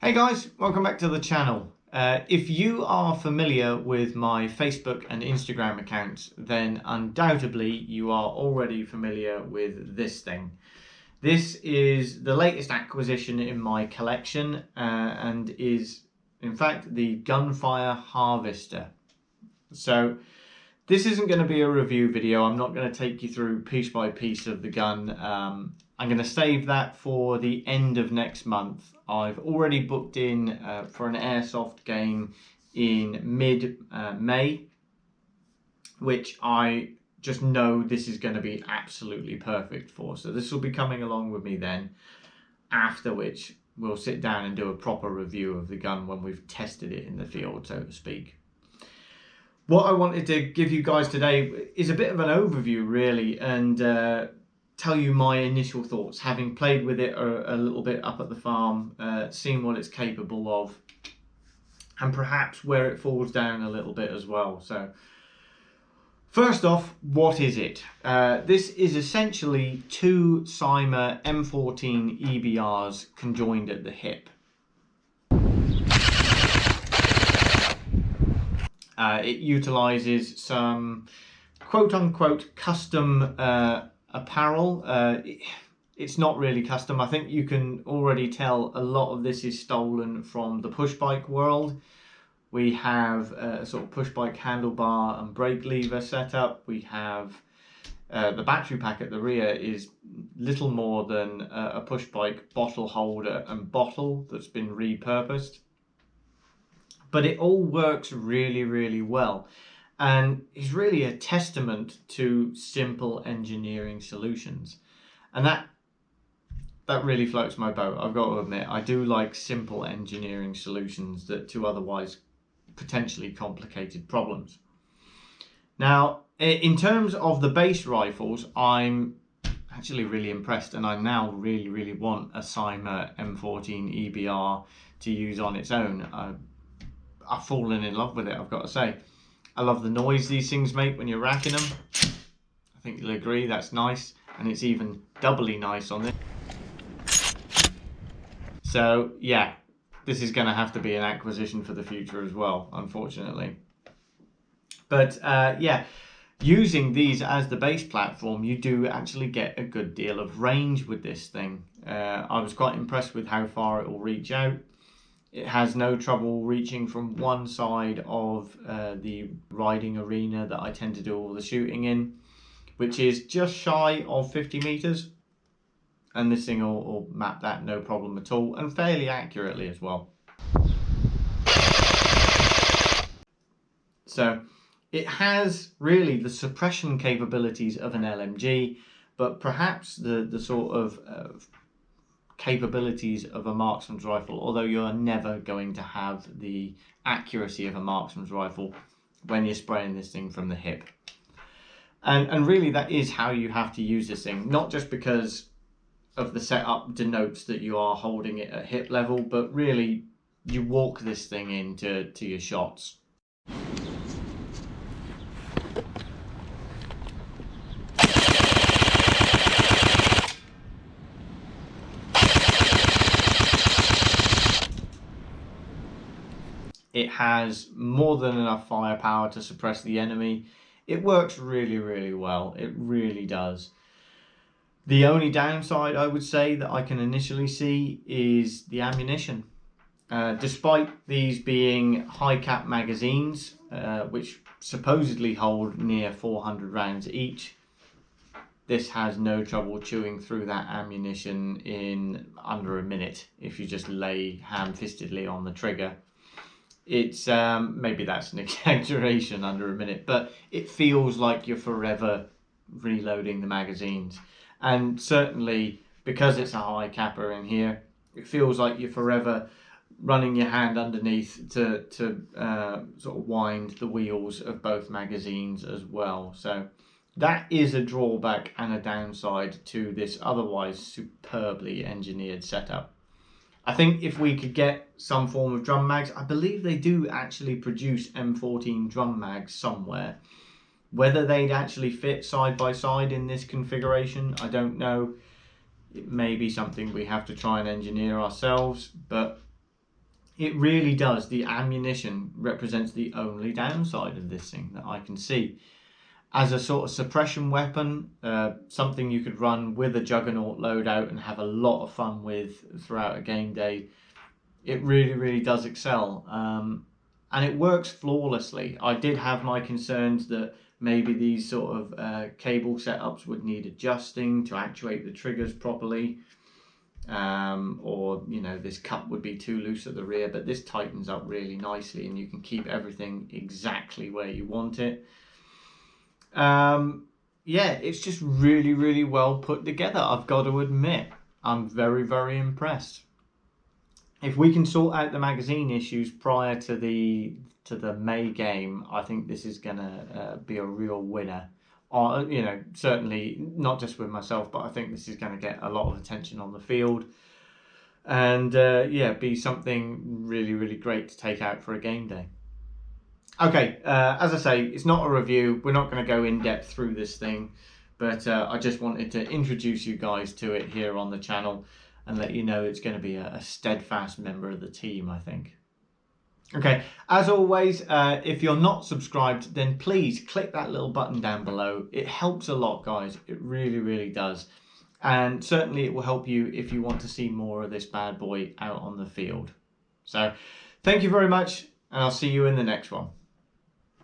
Hey guys, welcome back to the channel. If you are familiar with my Facebook and Instagram accounts, then undoubtedly you are already familiar with this thing. This is the latest acquisition in my collection and is in fact the Gunfire Harvester. So this isn't going to be a review video. I'm not going to take you through piece by piece of the gun. I'm going to save that for the end of next month. I've already booked in for an airsoft game in mid-May, which I just know this is going to be absolutely perfect for. So this will be coming along with me then, after which we'll sit down and do a proper review of the gun when we've tested it in the field, so to speak. What I wanted to give you guys today is a bit of an overview really, and tell you my initial thoughts, having played with it a little bit up at the farm, seen what it's capable of, and perhaps where it falls down a little bit as well. So first off, what is it? This is essentially two CYMA M14 EBRs conjoined at the hip. It utilizes some quote-unquote custom apparel. It's not really custom. I think you can already tell a lot of this is stolen from the push bike world. We have a sort of push bike handlebar and brake lever setup. We have the battery pack at the rear is little more than a push bike bottle holder and bottle that's been repurposed. But it all works really, really well, and is really a testament to simple engineering solutions. And that really floats my boat. I've got to admit, I do like simple engineering solutions to otherwise potentially complicated problems. Now, in terms of the base rifles, I'm actually really impressed, and I now really, really want a CYMA M14 EBR to use on its own. I've fallen in love with it, I've got to say. I love the noise these things make when you're racking them. I think you'll agree, that's nice. And it's even doubly nice on this. So yeah, this is going to have to be an acquisition for the future as well, unfortunately. But yeah, using these as the base platform, you do actually get a good deal of range with this thing. I was quite impressed with how far it will reach out. It has no trouble reaching from one side of the riding arena that I tend to do all the shooting in, which is just shy of 50 meters. And this thing will map that no problem at all, and fairly accurately as well. So it has really the suppression capabilities of an LMG, but perhaps the sort of capabilities of a marksman's rifle, although you're never going to have the accuracy of a marksman's rifle when you're spraying this thing from the hip. And really that is how you have to use this thing, not just because of the setup denotes that you are holding it at hip level, but really you walk this thing into your shots. It has more than enough firepower to suppress the enemy. It works really, really well. It really does. The only downside I would say that I can initially see is the ammunition. Despite these being high cap magazines, which supposedly hold near 400 rounds each, this has no trouble chewing through that ammunition in under a minute if you just lay ham-fistedly on the trigger. It's maybe that's an exaggeration, under a minute, but it feels like you're forever reloading the magazines. And certainly because it's a high capper in here, it feels like you're forever running your hand underneath to sort of wind the wheels of both magazines as well. So that is a drawback and a downside to this otherwise superbly engineered setup. I think if we could get some form of drum mags, I believe they do actually produce M14 drum mags somewhere. Whether they'd actually fit side by side in this configuration, I don't know. It may be something we have to try and engineer ourselves, but it really does. The ammunition represents the only downside of this thing that I can see. As a sort of suppression weapon, something you could run with a Juggernaut loadout and have a lot of fun with throughout a game day, it really does excel. And it works flawlessly. I did have my concerns that maybe these sort of cable setups would need adjusting to actuate the triggers properly. Or this cup would be too loose at the rear, but this tightens up really nicely and you can keep everything exactly where you want it. Yeah, it's just really well put together. I've got to admit, I'm very impressed. If we can sort out the magazine issues prior to the May game, I think this is gonna be a real winner. Certainly not just with myself, but I think this is going to get a lot of attention on the field, and be something really great to take out for a game day. Okay, as I say, it's not a review. We're not going to go in depth through this thing, but I just wanted to introduce you guys to it here on the channel and let you know it's going to be a steadfast member of the team, I think. Okay, as always, if you're not subscribed, then please click that little button down below. It helps a lot, guys. It really does. And certainly it will help you if you want to see more of this bad boy out on the field. So, thank you very much, and I'll see you in the next one.